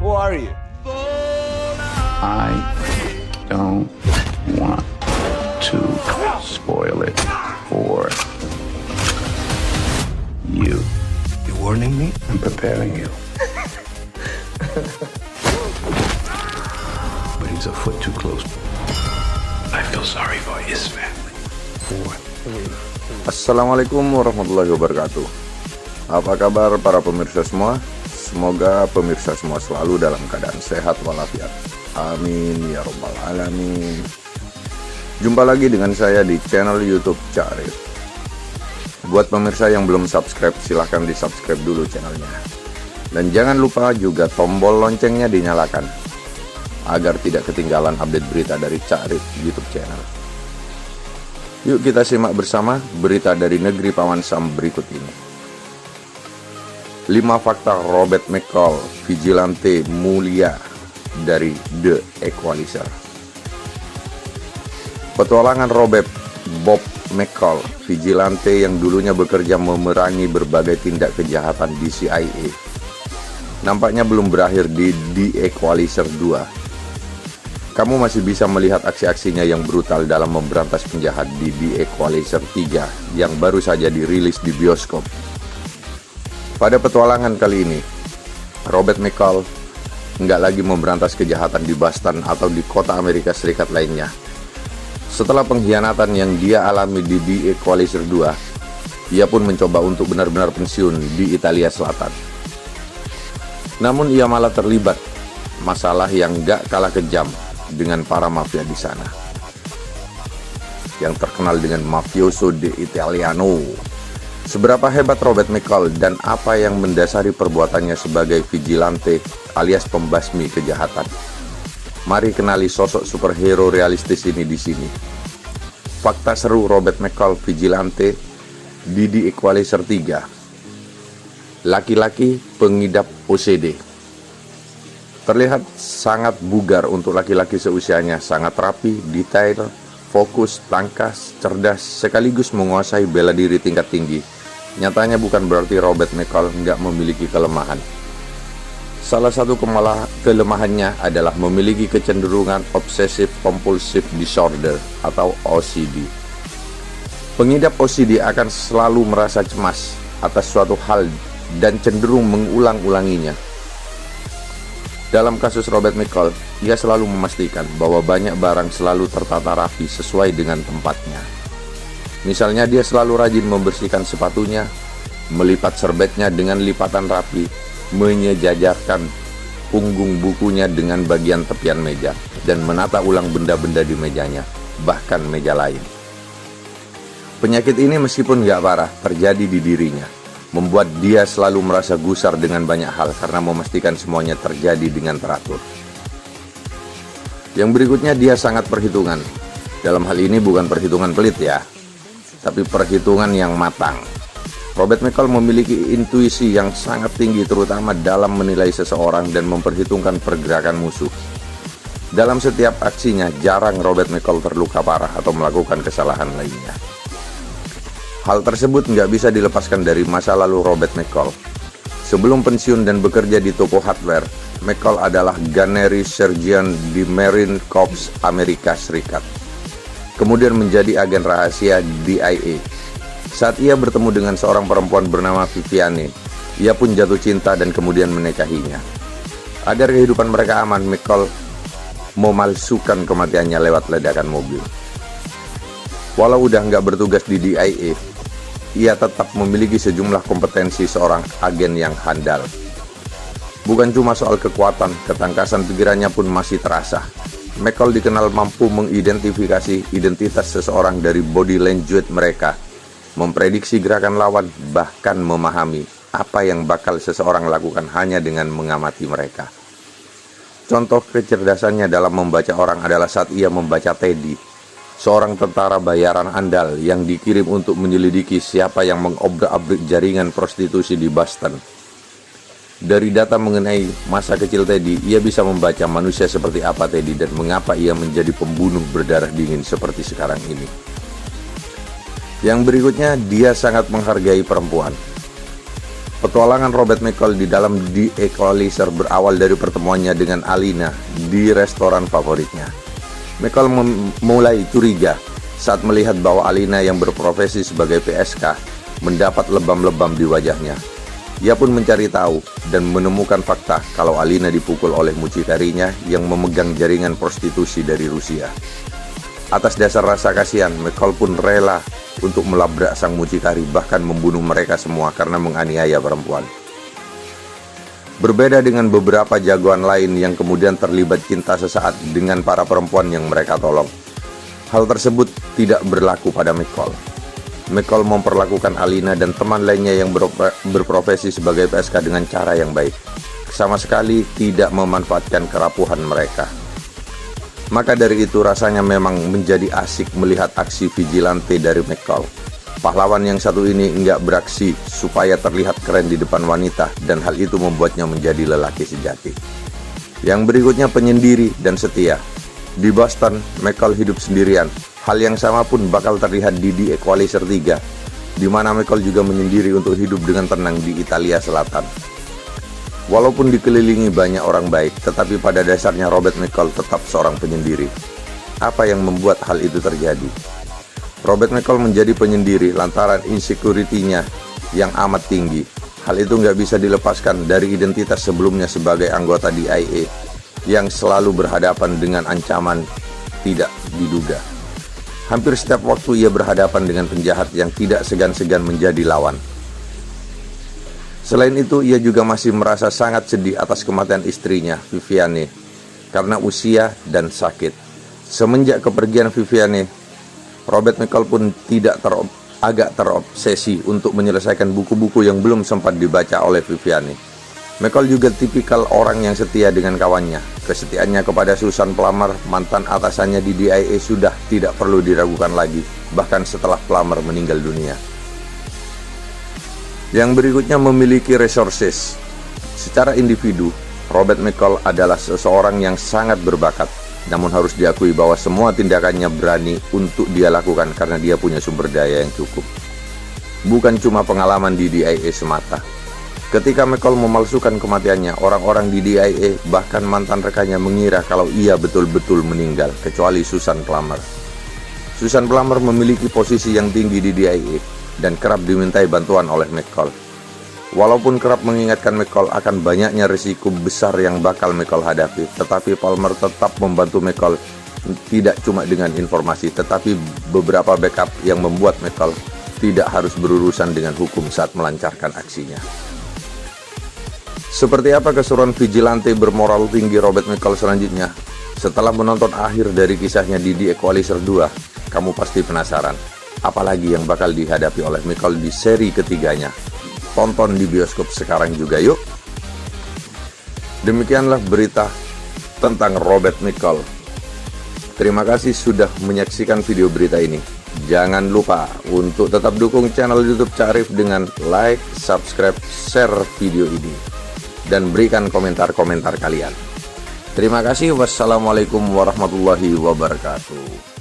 Who are you? I don't want to spoil it for you. You warning me? I'm preparing you. But he's a foot too close. I feel sorry for his family. Assalamualaikum warahmatullahi wabarakatuh. Apa kabar para pemirsa semua? Semoga pemirsa semua selalu dalam keadaan sehat walafiat. Amin ya robbal alamin. Jumpa lagi dengan saya di channel YouTube Cak Arif. Buat pemirsa yang belum subscribe, silahkan di subscribe dulu channelnya. Dan jangan lupa juga tombol loncengnya dinyalakan, agar tidak ketinggalan update berita dari Cak Arif YouTube channel. Yuk kita simak bersama berita dari negeri Paman Sam berikut ini. 5 fakta Robert McCall, vigilante mulia dari The Equalizer. Petualangan Robert Bob McCall, vigilante yang dulunya bekerja memerangi berbagai tindak kejahatan di CIA, nampaknya belum berakhir di The Equalizer 2. Kamu masih bisa melihat aksi-aksinya yang brutal dalam memberantas penjahat di The Equalizer 3 yang baru saja dirilis di bioskop. Pada petualangan kali ini, Robert McCall nggak lagi memberantas kejahatan di Boston atau di kota Amerika Serikat lainnya. Setelah pengkhianatan yang dia alami di The Equalizer 2, ia pun mencoba untuk benar-benar pensiun di Italia Selatan. Namun ia malah terlibat masalah yang nggak kalah kejam dengan para mafia di sana, yang terkenal dengan Mafioso de Italiano. Seberapa hebat Robert McCall dan apa yang mendasari perbuatannya sebagai vigilante alias pembasmi kejahatan? Mari kenali sosok superhero realistis ini di sini. Fakta seru Robert McCall vigilante di The Equalizer 3. Laki-laki pengidap OCD. Terlihat sangat bugar untuk laki-laki seusianya, sangat rapi, detail, fokus, tangkas, cerdas, sekaligus menguasai bela diri tingkat tinggi. Nyatanya bukan berarti Robert McCall nggak memiliki kelemahan. Salah satu kelemahannya adalah memiliki kecenderungan obsessive compulsive disorder atau OCD. Pengidap OCD akan selalu merasa cemas atas suatu hal dan cenderung mengulang-ulanginya. Dalam kasus Robert McCall, ia selalu memastikan bahwa banyak barang selalu tertata rapi sesuai dengan tempatnya. Misalnya dia selalu rajin membersihkan sepatunya, melipat serbetnya dengan lipatan rapi, menyejajarkan punggung bukunya dengan bagian tepian meja, dan menata ulang benda-benda di mejanya, bahkan meja lain. Penyakit ini meskipun nggak parah terjadi di dirinya, membuat dia selalu merasa gusar dengan banyak hal karena memastikan semuanya terjadi dengan teratur. Yang berikutnya, dia sangat perhitungan. Dalam hal ini bukan perhitungan pelit ya, tapi perhitungan yang matang. Robert McCall memiliki intuisi yang sangat tinggi terutama dalam menilai seseorang dan memperhitungkan pergerakan musuh. Dalam setiap aksinya, jarang Robert McCall terluka parah atau melakukan kesalahan lainnya. Hal tersebut nggak bisa dilepaskan dari masa lalu Robert McCall. Sebelum pensiun dan bekerja di toko hardware, McCall adalah gunnery surgeon di Marine Corps Amerika Serikat. Kemudian menjadi agen rahasia DIA. Saat ia bertemu dengan seorang perempuan bernama Viviane, ia pun jatuh cinta dan kemudian menikahinya. Agar kehidupan mereka aman, McCall memalsukan kematiannya lewat ledakan mobil. Walau udah nggak bertugas di DIA, ia tetap memiliki sejumlah kompetensi seorang agen yang handal. Bukan cuma soal kekuatan, ketangkasan pikirannya pun masih terasa. McCall dikenal mampu mengidentifikasi identitas seseorang dari body language mereka, memprediksi gerakan lawan, bahkan memahami apa yang bakal seseorang lakukan hanya dengan mengamati mereka. Contoh kecerdasannya dalam membaca orang adalah saat ia membaca Teddy, seorang tentara bayaran andal yang dikirim untuk menyelidiki siapa yang mengobrak-abrik jaringan prostitusi di Boston. Dari data mengenai masa kecil Teddy, ia bisa membaca manusia seperti apa Teddy dan mengapa ia menjadi pembunuh berdarah dingin seperti sekarang ini. Yang berikutnya, dia sangat menghargai perempuan. Petualangan Robert McCall di dalam The Equalizer berawal dari pertemuannya dengan Alina di restoran favoritnya. McCall mulai curiga saat melihat bahwa Alina yang berprofesi sebagai PSK mendapat lebam-lebam di wajahnya. Ia pun mencari tahu dan menemukan fakta kalau Alina dipukul oleh mucikarinya yang memegang jaringan prostitusi dari Rusia. Atas dasar rasa kasihan, McCall pun rela untuk melabrak sang mucikari, bahkan membunuh mereka semua karena menganiaya perempuan. Berbeda dengan beberapa jagoan lain yang kemudian terlibat cinta sesaat dengan para perempuan yang mereka tolong, hal tersebut tidak berlaku pada McCall. McCall memperlakukan Alina dan teman lainnya yang berprofesi sebagai PSK dengan cara yang baik, sama sekali tidak memanfaatkan kerapuhan mereka. Maka dari itu rasanya memang menjadi asik melihat aksi vigilante dari McCall. Pahlawan yang satu ini enggak beraksi supaya terlihat keren di depan wanita, dan hal itu membuatnya menjadi lelaki sejati. Yang berikutnya penyendiri dan setia. Di Boston, McCall hidup sendirian. Hal yang sama pun bakal terlihat di The Equalizer 3, di mana McCall juga menyendiri untuk hidup dengan tenang di Italia Selatan. Walaupun dikelilingi banyak orang baik, tetapi pada dasarnya Robert McCall tetap seorang penyendiri. Apa yang membuat hal itu terjadi? Robert McCall menjadi penyendiri lantaran insecurity-nya yang amat tinggi. Hal itu nggak bisa dilepaskan dari identitas sebelumnya sebagai anggota DIA yang selalu berhadapan dengan ancaman tidak diduga. Hampir setiap waktu ia berhadapan dengan penjahat yang tidak segan-segan menjadi lawan. Selain itu, ia juga masih merasa sangat sedih atas kematian istrinya, Viviane, karena usia dan sakit. Semenjak kepergian Viviane, Robert McCall pun agak terobsesi untuk menyelesaikan buku-buku yang belum sempat dibaca oleh Viviane. McCall juga tipikal orang yang setia dengan kawannya. Kesetiaannya kepada Susan Plummer, mantan atasannya di DIA, sudah tidak perlu diragukan lagi, bahkan setelah Plummer meninggal dunia. Yang berikutnya memiliki resources. Secara individu, Robert McCall adalah seseorang yang sangat berbakat, namun harus diakui bahwa semua tindakannya berani untuk dia lakukan karena dia punya sumber daya yang cukup. Bukan cuma pengalaman di DIA semata. Ketika McCall memalsukan kematiannya, orang-orang di DIA bahkan mantan rekannya mengira kalau ia betul-betul meninggal, kecuali Susan Plummer. Susan Plummer memiliki posisi yang tinggi di DIA dan kerap dimintai bantuan oleh McCall. Walaupun kerap mengingatkan McCall akan banyaknya risiko besar yang bakal McCall hadapi, tetapi Plummer tetap membantu McCall tidak cuma dengan informasi, tetapi beberapa backup yang membuat McCall tidak harus berurusan dengan hukum saat melancarkan aksinya. Seperti apa keseruan vigilante bermoral tinggi Robert McCall selanjutnya? Setelah menonton akhir dari kisahnya di The Equalizer 2, kamu pasti penasaran, apalagi yang bakal dihadapi oleh McCall di seri ketiganya. Tonton di bioskop sekarang juga yuk. Demikianlah berita tentang Robert McCall. Terima kasih sudah menyaksikan video berita ini. Jangan lupa untuk tetap dukung channel YouTube Cak Arif dengan like, subscribe, share video ini, dan berikan komentar-komentar kalian. Terima kasih. Wassalamualaikum warahmatullahi wabarakatuh.